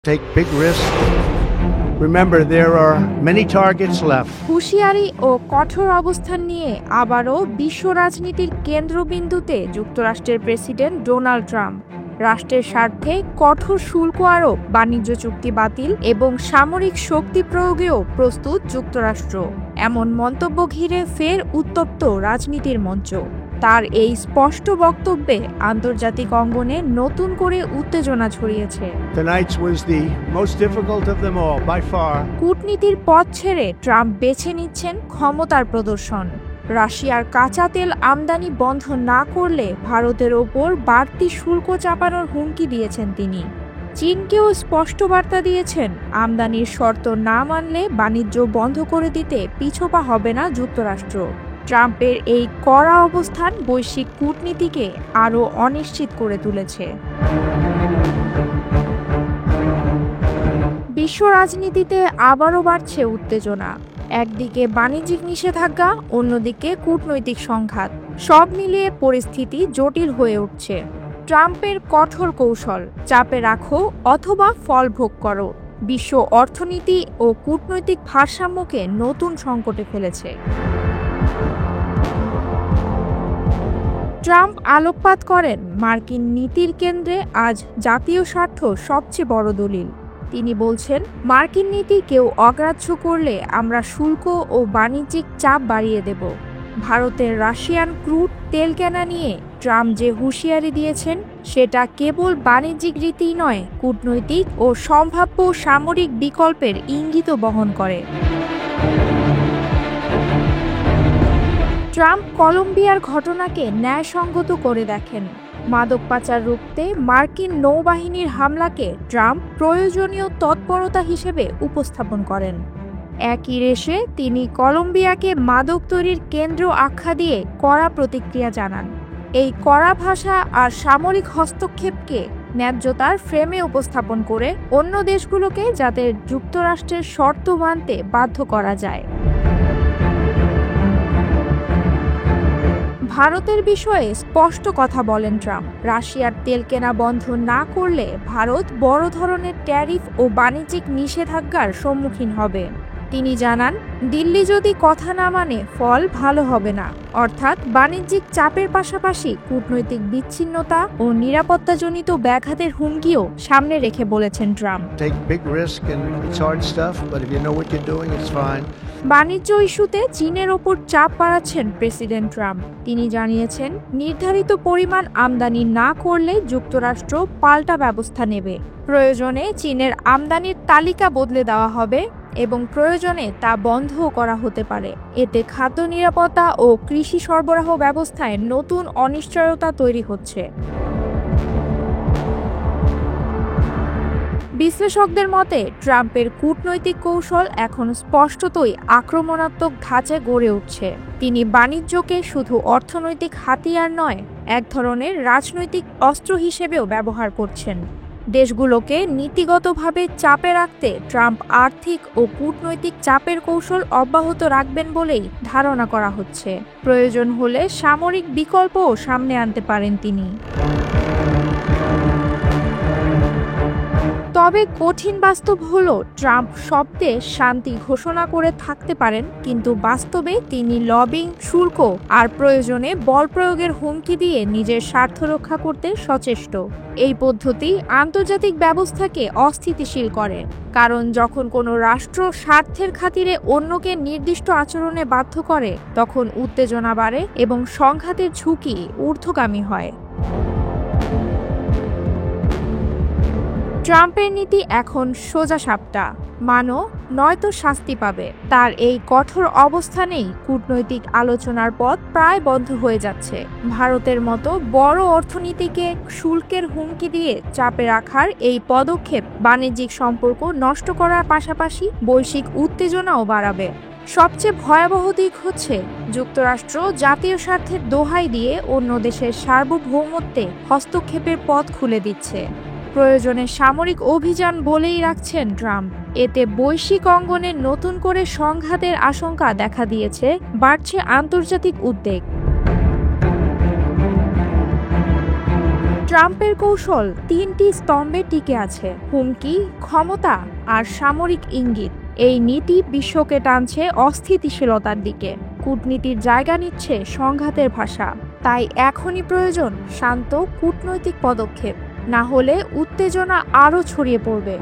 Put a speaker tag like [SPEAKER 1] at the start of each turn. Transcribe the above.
[SPEAKER 1] Take big risks. Remember, there are many targets left.
[SPEAKER 2] হুঁশিয়ারি ও কঠোর অবস্থান নিয়ে আবারও বিশ্ব রাজনীতির কেন্দ্রবিন্দুতে যুক্তরাষ্ট্রের প্রেসিডেন্ট ডোনাল্ড ট্রাম্প। রাষ্ট্রের স্বার্থে কঠোর শুল্ক আরোপ, বাণিজ্য চুক্তি বাতিল এবং সামরিক শক্তি প্রয়োগেও প্রস্তুত যুক্তরাষ্ট্র। এমন মন্তব্য ঘিরে ফের উত্তপ্ত রাজনীতির মঞ্চ। তার এই স্পষ্ট বক্তব্যে আন্তর্জাতিক অঙ্গনে নতুন করে উত্তেজনা ছড়িয়েছে।
[SPEAKER 1] Tonight's was the most difficult of them all, by far.
[SPEAKER 2] কূটনীতির পথ ছেড়ে ট্রাম্প বেছে নিচ্ছেন ক্ষমতার প্রদর্শন। রাশিয়ার কাঁচা তেল আমদানি বন্ধ না করলে ভারতের ওপর বাড়তি শুল্ক চাপানোর হুমকি দিয়েছেন তিনি। চীনকেও স্পষ্ট বার্তা দিয়েছেন, আমদানির শর্ত না মানলে বাণিজ্য বন্ধ করে দিতে পিছপা হবে না যুক্তরাষ্ট্র। ট্রাম্পের এই কড়া অবস্থান বৈশ্বিক কূটনীতিকে আরও অনিশ্চিত করে তুলেছে। বিশ্ব রাজনীতিতে আবারও বাড়ছে উত্তেজনা। একদিকে বাণিজ্যিক নিষেধাজ্ঞা, অন্যদিকে কূটনৈতিক সংঘাত। সব মিলিয়ে পরিস্থিতি জটিল হয়ে উঠছে। ট্রাম্পের কঠোর কৌশল, চাপে রাখো অথবা ফল ভোগ করো, বিশ্ব অর্থনীতি ও কূটনৈতিক ভারসাম্যকে নতুন সংকটে ফেলেছে। ট্রাম্প আলোকপাত করেন, মার্কিন নীতির কেন্দ্রে আজ জাতীয় স্বার্থ সবচেয়ে বড় দলিল। তিনি বলছেন, মার্কিন নীতি কেউ অগ্রাহ্য করলে আমরা শুল্ক ও বাণিজ্যিক চাপ বাড়িয়ে দেব। ভারতের রাশিয়ান ক্রুড তেল কেনা নিয়ে ট্রাম্প যে হুঁশিয়ারি দিয়েছেন, সেটা কেবল বাণিজ্যিক রীতিই নয়, কূটনৈতিক ও সম্ভাব্য সামরিক বিকল্পের ইঙ্গিতও বহন করে। ট্রাম্প কলম্বিয়ার ঘটনাকে ন্যায়সঙ্গত করে দেখেন। মাদক পাচার রুখতে মার্কিন নৌবাহিনীর হামলাকে ট্রাম্প প্রয়োজনীয় তৎপরতা হিসেবে উপস্থাপন করেন। একই রেশে তিনি কলম্বিয়াকে মাদক তৈরির কেন্দ্র আখ্যা দিয়ে কড়া প্রতিক্রিয়া জানান। এই কড়া ভাষা আর সামরিক হস্তক্ষেপকে ন্যায্যতার ফ্রেমে উপস্থাপন করে অন্য দেশগুলোকে যাতে যুক্তরাষ্ট্রের শর্ত মানতে বাধ্য করা যায়। ভারতের বিষয়ে স্পষ্ট কথা বলেন ট্রাম্প। রাশিয়ার তেল কেনা বন্ধ না করলে ভারত বড় ধরনের ট্যারিফ ও বাণিজ্যিক নিষেধাজ্ঞার সম্মুখীন হবে। তিনি জানান, দিল্লি যদি কথা না মানে ফল ভালো হবে না। অর্থাৎ বাণিজ্যিক চাপের পাশাপাশি কূটনৈতিক বিচ্ছিন্নতা ও নিরাপত্তাজনিত ব্যাঘাতের হুমকিও সামনে রেখে বলেছেন Trump.
[SPEAKER 1] Take big risk and it's hard stuff, but if you know what you're doing, it's fine.
[SPEAKER 2] বাণিজ্য ইস্যুতে চীনের ওপর চাপ বাড়াচ্ছেন প্রেসিডেন্ট ট্রাম্প। তিনি জানিয়েছেন, নির্ধারিত পরিমাণ আমদানি না করলে যুক্তরাষ্ট্র পাল্টা ব্যবস্থা নেবে। প্রয়োজনে চীনের আমদানির তালিকা বদলে দেওয়া হবে এবং প্রয়োজনে তা বন্ধও করা হতে পারে। এতে খাদ্য নিরাপত্তা ও কৃষি সরবরাহ ব্যবস্থায় নতুন অনিশ্চয়তা তৈরি হচ্ছে। বিশ্লেষকদের মতে, ট্রাম্পের কূটনৈতিক কৌশল এখন স্পষ্টতই আক্রমণাত্মক ধাঁচে গড়ে উঠছে। তিনি বাণিজ্যকে শুধু অর্থনৈতিক হাতিয়ার নয়, এক ধরনের রাজনৈতিক অস্ত্র হিসেবেও ব্যবহার করছেন। দেশগুলোকে নীতিগতভাবে চাপে রাখতে ট্রাম্প আর্থিক ও কূটনৈতিক চাপের কৌশল অব্যাহত রাখবেন বলেই ধারণা করা হচ্ছে। প্রয়োজন হলে সামরিক বিকল্পও সামনে আনতে পারেন তিনি। তবে কঠিন বাস্তব হলো, ট্রাম্প শব্দে শান্তি ঘোষণা করে থাকতে পারেন, কিন্তু বাস্তবে তিনি লবিং, শুল্ক আর প্রয়োজনে বল প্রয়োগের হুমকি দিয়ে নিজের স্বার্থ রক্ষা করতে সচেষ্ট। এই পদ্ধতি আন্তর্জাতিক ব্যবস্থাকে অস্থিতিশীল করে, কারণ যখন কোনো রাষ্ট্র স্বার্থের খাতিরে অন্যকে নির্দিষ্ট আচরণে বাধ্য করে, তখন উত্তেজনা বাড়ে এবং সংঘাতের ঝুঁকি ঊর্ধ্বগামী হয়। ট্রাম্পের নীতি এখন সোজাসাপটা, মানো নয়তো শাস্তি পাবে। তার এই কঠোর অবস্থানেই কূটনৈতিক আলোচনার পথ প্রায় বন্ধ হয়ে যাচ্ছে। ভারতের মতো বড় অর্থনীতিকে শুল্কের হুমকি দিয়ে চাপে রাখার এই পদক্ষেপ বাণিজ্যিক সম্পর্ক নষ্ট করার পাশাপাশি বৈশ্বিক উত্তেজনাও বাড়াবে। সবচেয়ে ভয়াবহ দিক হচ্ছে, যুক্তরাষ্ট্র জাতীয় স্বার্থের দোহাই দিয়ে অন্য দেশের সার্বভৌমত্বে হস্তক্ষেপের পথ খুলে দিচ্ছে। প্রয়োজনে সামরিক অভিযান বলেই রাখছেন ট্রাম্প। এতে বৈশ্বিক অঙ্গনে নতুন করে সংঘাতের আশঙ্কা দেখা দিয়েছে, বাড়ছে আন্তর্জাতিক উদ্বেগ। ট্রাম্পের কৌশল 3টি স্তম্ভে টিকে আছে: হুমকি, ক্ষমতা আর সামরিক ইঙ্গিত। এই নীতি বিশ্বকে টানছে অস্থিতিশীলতার দিকে, কূটনীতির জায়গা নিচ্ছে সংঘাতের ভাষা। তাই এখনই প্রয়োজন শান্ত কূটনৈতিক পদক্ষেপ, না হলে উত্তেজনা আরও ছড়িয়ে পড়বে।